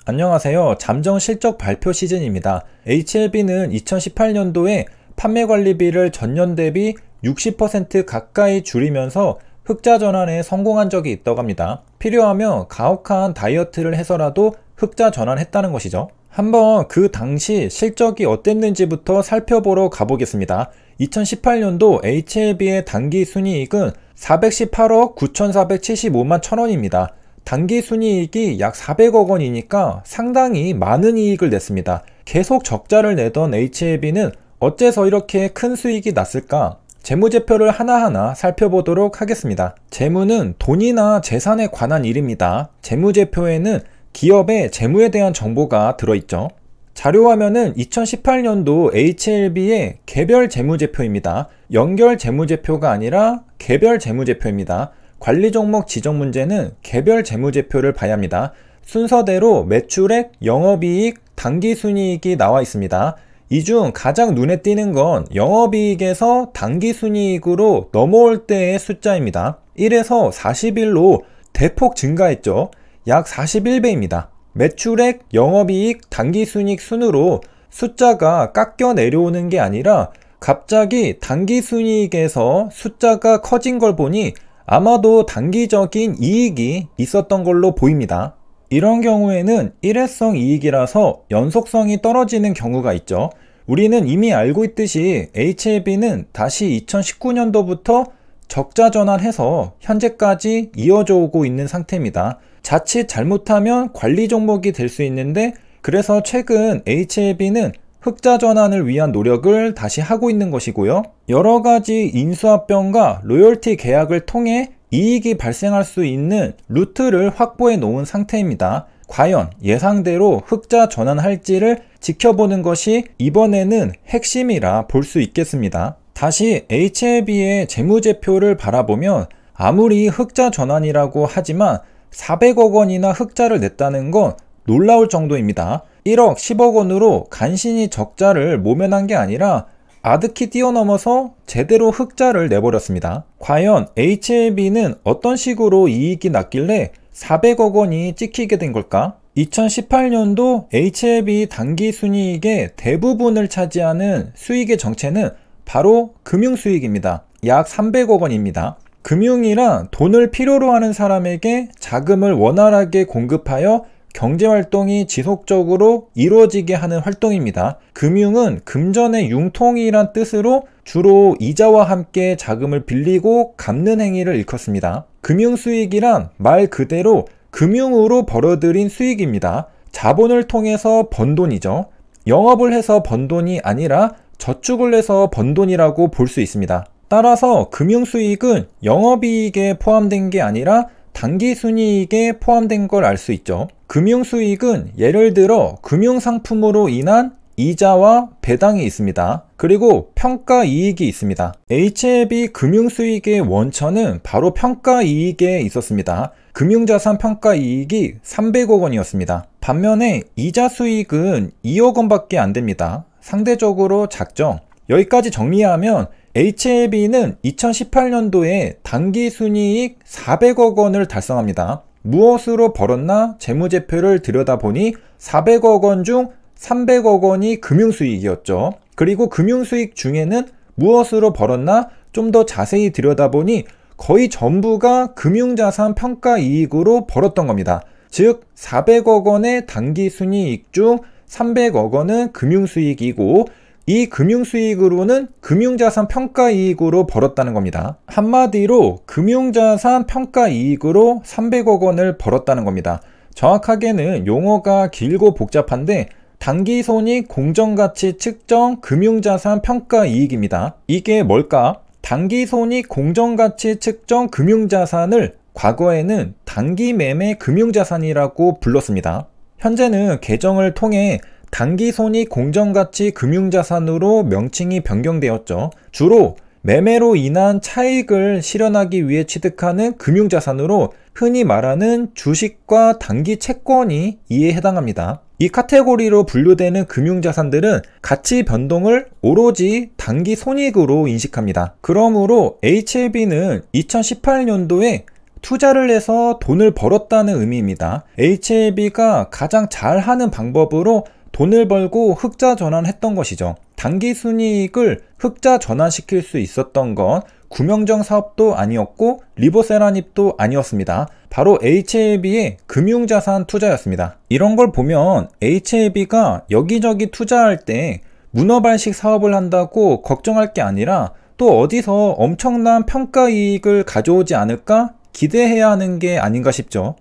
안녕하세요. 잠정 실적 발표 시즌입니다. HLB는 2018년도에 판매관리비를 전년 대비 60% 가까이 줄이면서 흑자 전환에 성공한 적이 있다고 합니다. 필요하면 가혹한 다이어트를 해서라도 흑자 전환했다는 것이죠. 한번 그 당시 실적이 어땠는지부터 살펴보러 가보겠습니다. 2018년도 HLB의 당기순이익은 418억 9,475만 천원입니다. 당기순이익이 약 400억 원이니까 상당히 많은 이익을 냈습니다. 계속 적자를 내던 HLB는 어째서 이렇게 큰 수익이 났을까? 재무제표를 하나하나 살펴보도록 하겠습니다. 재무는 돈이나 재산에 관한 일입니다. 재무제표에는 기업의 재무에 대한 정보가 들어있죠. 자료화면은 2018년도 HLB의 개별 재무제표입니다. 연결 재무제표가 아니라 개별 재무제표입니다. 관리 종목 지정 문제는 개별 재무제표를 봐야 합니다. 순서대로 매출액, 영업이익, 당기순이익이 나와 있습니다. 이 중 가장 눈에 띄는 건 영업이익에서 당기순이익으로 넘어올 때의 숫자입니다. 1에서 41로 대폭 증가했죠. 약 41배입니다. 매출액, 영업이익, 당기순이익 순으로 숫자가 깎여 내려오는 게 아니라 갑자기 당기순이익에서 숫자가 커진 걸 보니 아마도 단기적인 이익이 있었던 걸로 보입니다. 이런 경우에는 일회성 이익이라서 연속성이 떨어지는 경우가 있죠. 우리는 이미 알고 있듯이 HLB는 다시 2019년도부터 적자 전환해서 현재까지 이어져 오고 있는 상태입니다. 자칫 잘못하면 관리 종목이 될 수 있는데, 그래서 최근 HLB는 흑자 전환을 위한 노력을 다시 하고 있는 것이고요. 여러가지 인수합병과 로열티 계약을 통해 이익이 발생할 수 있는 루트를 확보해 놓은 상태입니다. 과연 예상대로 흑자 전환할지를 지켜보는 것이 이번에는 핵심이라 볼 수 있겠습니다. 다시 HLB의 재무제표를 바라보면 아무리 흑자 전환이라고 하지만 400억 원이나 흑자를 냈다는 건 놀라울 정도입니다. 1억 10억 원으로 간신히 적자를 모면한 게 아니라 아득히 뛰어넘어서 제대로 흑자를 내버렸습니다. 과연 HLB는 어떤 식으로 이익이 났길래 400억 원이 찍히게 된 걸까? 2018년도 HLB 당기순이익의 대부분을 차지하는 수익의 정체는 바로 금융수익입니다. 약 300억 원입니다. 금융이란 돈을 필요로 하는 사람에게 자금을 원활하게 공급하여 경제활동이 지속적으로 이루어지게 하는 활동입니다. 금융은 금전의 융통이란 뜻으로 주로 이자와 함께 자금을 빌리고 갚는 행위를 일컫습니다. 금융수익이란 말 그대로 금융으로 벌어들인 수익입니다. 자본을 통해서 번 돈이죠. 영업을 해서 번 돈이 아니라 저축을 해서 번 돈이라고 볼 수 있습니다. 따라서 금융수익은 영업이익에 포함된 게 아니라 당기순이익에 포함된 걸 알 수 있죠. 금융수익은 예를 들어 금융상품으로 인한 이자와 배당이 있습니다. 그리고 평가이익이 있습니다. HLB 금융수익의 원천은 바로 평가이익에 있었습니다. 금융자산 평가이익이 300억 원이었습니다. 반면에 이자수익은 2억 원밖에 안 됩니다. 상대적으로 작죠. 여기까지 정리하면 HLB는 2018년도에 당기순이익 400억 원을 달성합니다. 무엇으로 벌었나 재무제표를 들여다보니 400억 원 중 300억 원이 금융수익이었죠. 그리고 금융수익 중에는 무엇으로 벌었나 좀 더 자세히 들여다보니 거의 전부가 금융자산 평가이익으로 벌었던 겁니다. 즉 400억 원의 당기순이익 중 300억 원은 금융수익이고 이 금융수익으로는 금융자산 평가이익으로 벌었다는 겁니다. 한마디로 금융자산 평가이익으로 300억 원을 벌었다는 겁니다. 정확하게는 용어가 길고 복잡한데 당기손익 공정가치 측정 금융자산 평가이익입니다. 이게 뭘까? 당기손익 공정가치 측정 금융자산을 과거에는 단기매매 금융자산이라고 불렀습니다. 현재는 개정을 통해 당기손익 공정가치 금융자산으로 명칭이 변경되었죠. 주로 매매로 인한 차익을 실현하기 위해 취득하는 금융자산으로 흔히 말하는 주식과 단기 채권이 이에 해당합니다. 이 카테고리로 분류되는 금융자산들은 가치 변동을 오로지 단기 손익으로 인식합니다. 그러므로 HLB는 2018년도에 투자를 해서 돈을 벌었다는 의미입니다. HLB가 가장 잘하는 방법으로 돈을 벌고 흑자 전환했던 것이죠. 단기 순이익을 흑자 전환시킬 수 있었던 건 구명정 사업도 아니었고 리보세라닙도 아니었습니다. 바로 HLB의 금융자산 투자였습니다. 이런 걸 보면 HLB가 여기저기 투자할 때 문어발식 사업을 한다고 걱정할 게 아니라 또 어디서 엄청난 평가이익을 가져오지 않을까 기대해야 하는 게 아닌가 싶죠.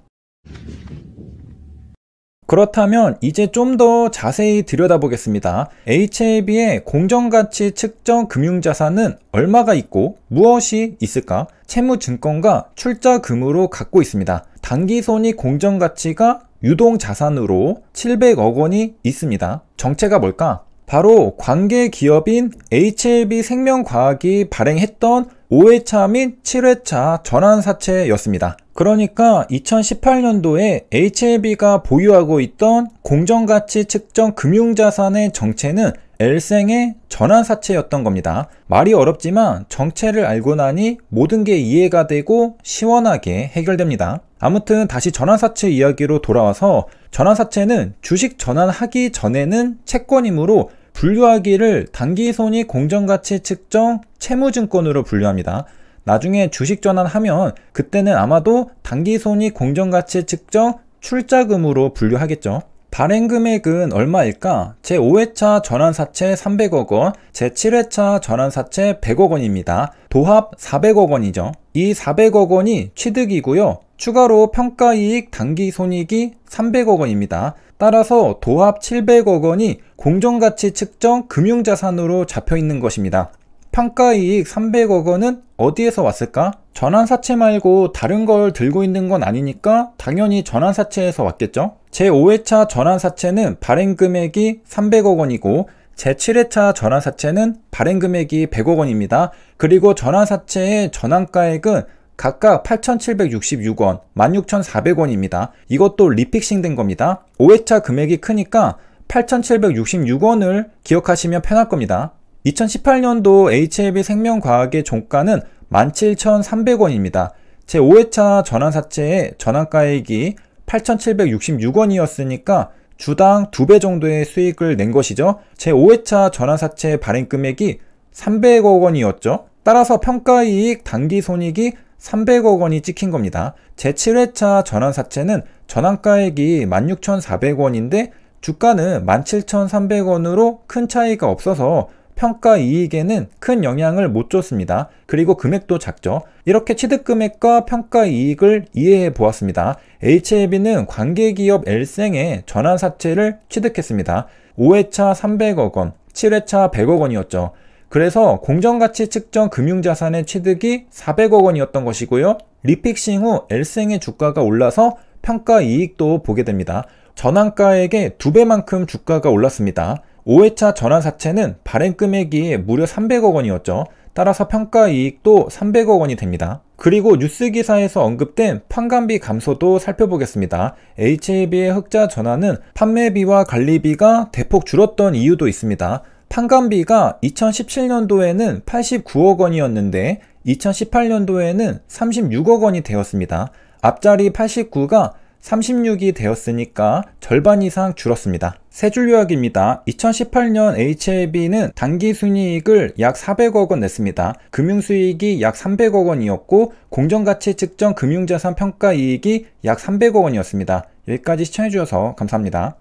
그렇다면 이제 좀 더 자세히 들여다보겠습니다. HLB의 공정가치 측정 금융자산은 얼마가 있고 무엇이 있을까? 채무증권과 출자금으로 갖고 있습니다. 단기손익 공정가치가 유동자산으로 700억 원이 있습니다. 정체가 뭘까? 바로 관계기업인 HLB생명과학이 발행했던 5회차 및 7회차 전환사채였습니다. 그러니까 2018년도에 HLB가 보유하고 있던 공정가치 측정 금융자산의 정체는 L생의 전환사채였던 겁니다. 말이 어렵지만 정체를 알고 나니 모든 게 이해가 되고 시원하게 해결됩니다. 아무튼 다시 전환사채 이야기로 돌아와서 전환사채는 주식 전환하기 전에는 채권이므로 분류하기를 단기손익 공정가치 측정 채무증권으로 분류합니다. 나중에 주식 전환하면 그때는 아마도 단기손익 공정가치 측정 출자금으로 분류하겠죠. 발행금액은 얼마일까? 제5회차 전환사채 300억 원, 제7회차 전환사채 100억 원입니다. 도합 400억 원이죠. 이 400억 원이 취득이고요. 추가로 평가이익 단기손익이 300억 원입니다. 따라서 도합 700억 원이 공정가치 측정 금융자산으로 잡혀있는 것입니다. 평가이익 300억 원은 어디에서 왔을까? 전환사채 말고 다른 걸 들고 있는 건 아니니까 당연히 전환사채에서 왔겠죠? 제5회차 전환사채는 발행금액이 300억 원이고 제7회차 전환사채는 발행금액이 100억 원입니다. 그리고 전환사채의 전환가액은 각각 8,766원, 16,400원입니다. 이것도 리픽싱 된 겁니다. 5회차 금액이 크니까 8,766원을 기억하시면 편할 겁니다. 2018년도 HLB 생명과학의 종가는 17,300원입니다. 제5회차 전환사채의 전환가액이 8,766원이었으니까 주당 2배 정도의 수익을 낸 것이죠. 제5회차 전환사채 발행금액이 300억 원이었죠. 따라서 평가이익 단기손익이 300억 원이 찍힌 겁니다. 제7회차 전환사채는 전환가액이 16,400원인데 주가는 17,300원으로 큰 차이가 없어서 평가이익에는 큰 영향을 못 줬습니다. 그리고 금액도 작죠. 이렇게 취득금액과 평가이익을 이해해 보았습니다. HLB는 관계기업 L생의 전환사채를 취득했습니다. 5회차 300억 원, 7회차 100억 원이었죠. 그래서 공정가치 측정 금융자산의 취득이 400억 원이었던 것이고요. 리픽싱 후 L생의 주가가 올라서 평가이익도 보게 됩니다. 전환가액의 2배만큼 주가가 올랐습니다. 5회차 전환사채는 발행금액이 무려 300억 원이었죠. 따라서 평가이익도 300억 원이 됩니다. 그리고 뉴스기사에서 언급된 판관비 감소도 살펴보겠습니다. HLB의 흑자 전환은 판매비와 관리비가 대폭 줄었던 이유도 있습니다. 판관비가 2017년도에는 89억 원이었는데 2018년도에는 36억 원이 되었습니다. 앞자리 89가 36이 되었으니까 절반 이상 줄었습니다. 세 줄 요약입니다. 2018년 HLB는 단기순이익을 약 400억 원 냈습니다. 금융수익이 약 300억 원이었고 공정가치 측정 금융자산 평가이익이 약 300억 원이었습니다. 여기까지 시청해주셔서 감사합니다.